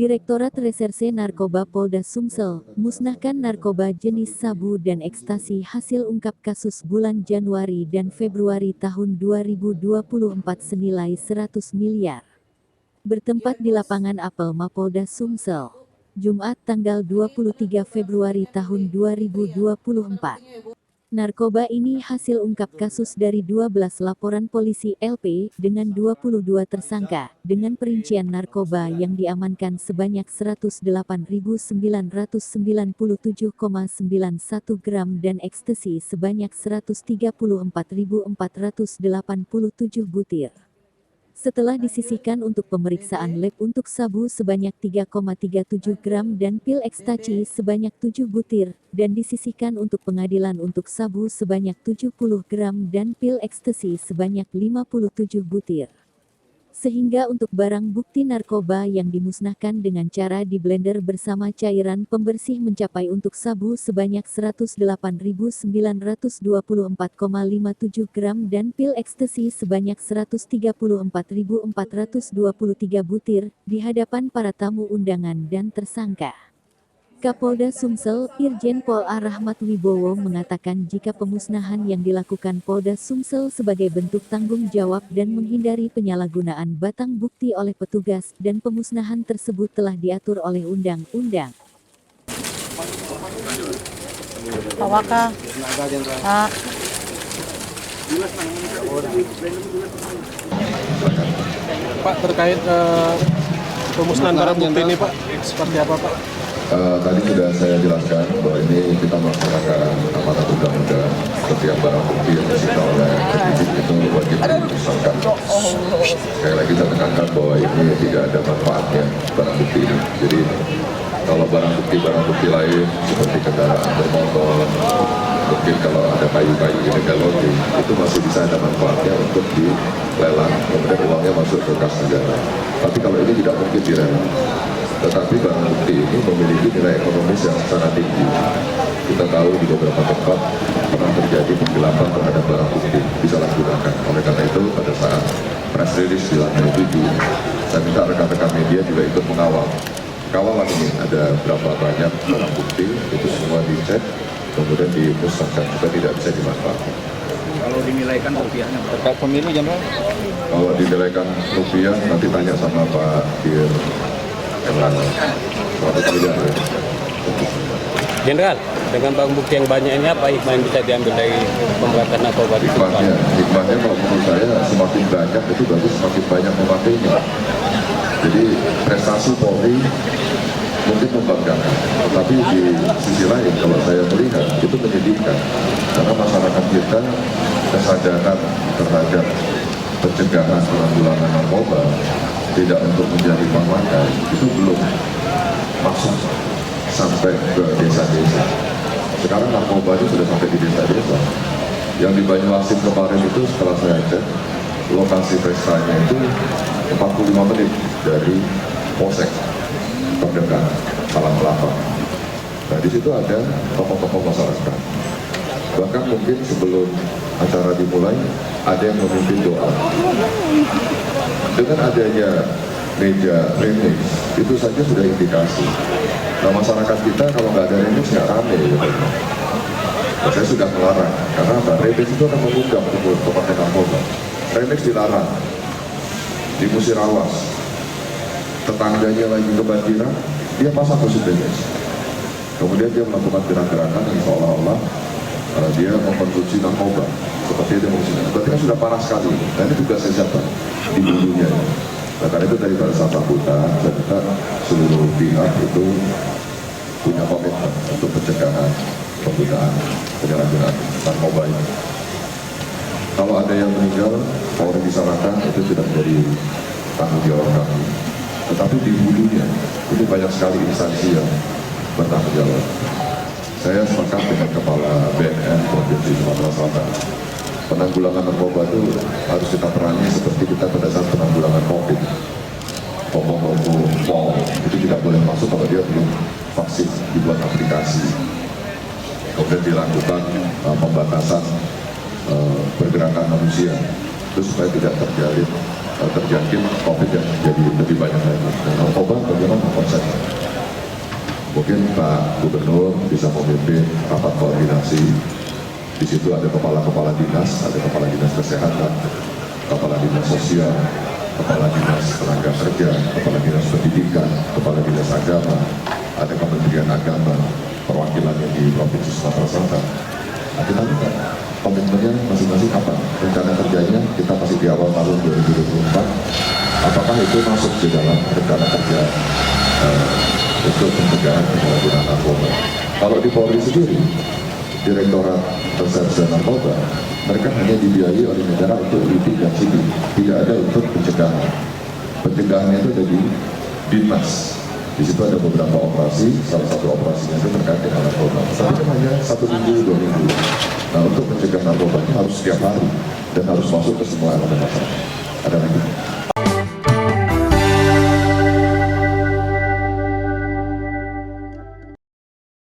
Direktorat Reserse Narkoba Polda Sumsel, musnahkan narkoba jenis sabu dan ekstasi hasil ungkap kasus bulan Januari dan Februari tahun 2024 senilai 100 miliar. Bertempat di lapangan Apel Mapolda Sumsel, Jumat tanggal 23 Februari tahun 2024. Narkoba ini hasil ungkap kasus dari 12 laporan polisi LP dengan 22 tersangka, dengan perincian narkoba yang diamankan sebanyak 108.997,91 gram dan ekstasi sebanyak 134.487 butir. Setelah disisihkan untuk pemeriksaan lab untuk sabu sebanyak 3,37 gram dan pil ekstasi sebanyak 7 butir, dan disisihkan untuk pengadilan untuk sabu sebanyak 70 gram dan pil ekstasi sebanyak 57 butir. Sehingga untuk barang bukti narkoba yang dimusnahkan dengan cara di blender bersama cairan pembersih mencapai untuk sabu sebanyak 108.924,57 gram dan pil ekstasi sebanyak 134.423 butir, di hadapan para tamu undangan dan tersangka. Kapolda Sumsel, Irjen Pol A. Rahmat Wibowo mengatakan jika pemusnahan yang dilakukan Polda Sumsel sebagai bentuk tanggung jawab dan menghindari penyalahgunaan batang bukti oleh petugas dan pemusnahan tersebut telah diatur oleh undang-undang. Pak, terkait pemusnahan barang bukti ini Pak, seperti apa Pak? Tadi sudah saya jelaskan bahwa ini kita melaksanakan amanat undang-undang. Setiap barang bukti yang disita oleh penyidik itu wajib dimusnahkan. Sekali lagi saya tekankan bahwa ini tidak ada manfaatnya barang bukti ini. Jadi kalau barang bukti lain seperti kendaraan bermotor, mungkin kalau ada kayu-kayu illegal logging, itu masih bisa ada manfaatnya untuk dilelang, kemudian uangnya masuk ke kas negara. Tapi kalau ini tidak mungkin dilelang. Tetapi barang bukti ini memiliki nilai ekonomis yang sangat tinggi. Kita tahu di beberapa tempat pernah terjadi penggelapan terhadap barang bukti disalahgunakan. Oleh karena itu pada saat press release di lantai 7, saya minta rekan-rekan media juga ikut mengawal. Kawalan ini ada berapa banyak barang bukti, itu semua dicek, kemudian dimusnahkan, juga tidak bisa dimanfaatkan. Kalau dinilaikan rupiahnya terkait pemilu Jenderal? Kalau dinilaikan rupiah, nanti tanya sama Pak Dir. Jenderal, dengan barang bukti yang banyak ini apa hikmah yang bisa diambil dari pemberantasan narkoba di Sumsel? Hikmahnya kalau menurut saya semakin banyak itu bagus, semakin banyak memakainya. Jadi prestasi Polri mungkin membanggakan, tetapi di sisi lain kalau saya melihat itu menyedihkan karena masyarakat kita kesadaran terhadap pencegahan penanggulangan narkoba tidak untuk menjadi pemakai itu belum masuk sampai ke desa-desa. Sekarang narkoba itu sudah sampai di desa-desa. Yang di Banyuasin kemarin itu setelah saya cek, lokasi pestanya itu 45 menit dari Polsek terdekat Palang Kelapa. Nah di situ ada tokoh-tokoh masyarakat. Bahkan mungkin sebelum acara dimulai ada yang memimpin doa. Dengan adanya meja remix itu saja sudah indikasi. Nah masyarakat kita kalau nggak ada remix nggak rame gitu. Nah, saya sudah melarang karena apa? Remix itu akan mengundang pemakai narkoba. Remix dilarang di Musirawas. Tetangganya lagi kebanjiran, dia pasang musik remix. Kemudian dia melakukan gerakan-gerakan yang seolah-olah dia mengkonsumsi narkoba seperti itu maksudnya. Berarti kan sudah parah sekali. Dan ini tugasnya siapa? Di dulunya. Nah, karena itu dari pada saat sambutan, saya minta seluruh pihak itu punya komitmen untuk pencegahan penggunaan penyalahgunaan narkoba ini. Kalau ada yang meninggal, Polri disalahkan itu tidak menjadi tanggung jawab kami. Tetapi di hulunya ini banyak sekali instansi yang bertanggung jawab. Saya sepakat dengan Kepala BNN Provinsi Sumatera Selatan. Penanggulangan narkoba itu harus kita perangi seperti kita pada saat penanggulangan COVID. Rombong-rombong mall itu tidak boleh masuk kalau dia belum vaksin, dibuat aplikasi. Kemudian dilakukan pembatasan pergerakan manusia, itu supaya tidak terjalin terjangkit COVID yang jadi lebih banyak lagi. Dan narkoba bagaimana konsepnya? Mungkin Pak Gubernur bisa memimpin rapat koordinasi. Di situ ada kepala-kepala dinas, ada kepala dinas kesehatan, kepala dinas sosial, kepala dinas tenaga kerja, kepala dinas pendidikan, kepala dinas agama, ada Kementerian Agama, perwakilannya di Provinsi Sumatera Selatan. Nah, kita lihat komitmennya masing-masing apa, rencana kerjanya kita masih di awal tahun 2024, apakah itu masuk di dalam rencana kerja untuk pencegahan penyalahgunaan narkoba. Kalau di Polri sendiri, Direktorat Reserse Narkoba, mereka hanya dibiayai oleh negara untuk lidik dan sidik, tidak ada untuk pencegahan. Pencegahannya itu ada di Dinas. Di situ ada beberapa operasi, salah satu operasinya itu terkait dengan narkoba. Tapi kan hanya 1 minggu, 2 minggu. Nah, untuk mencegah narkoba ini harus setiap hari dan harus masuk ke semua elemen masyarakat. Ada lagi.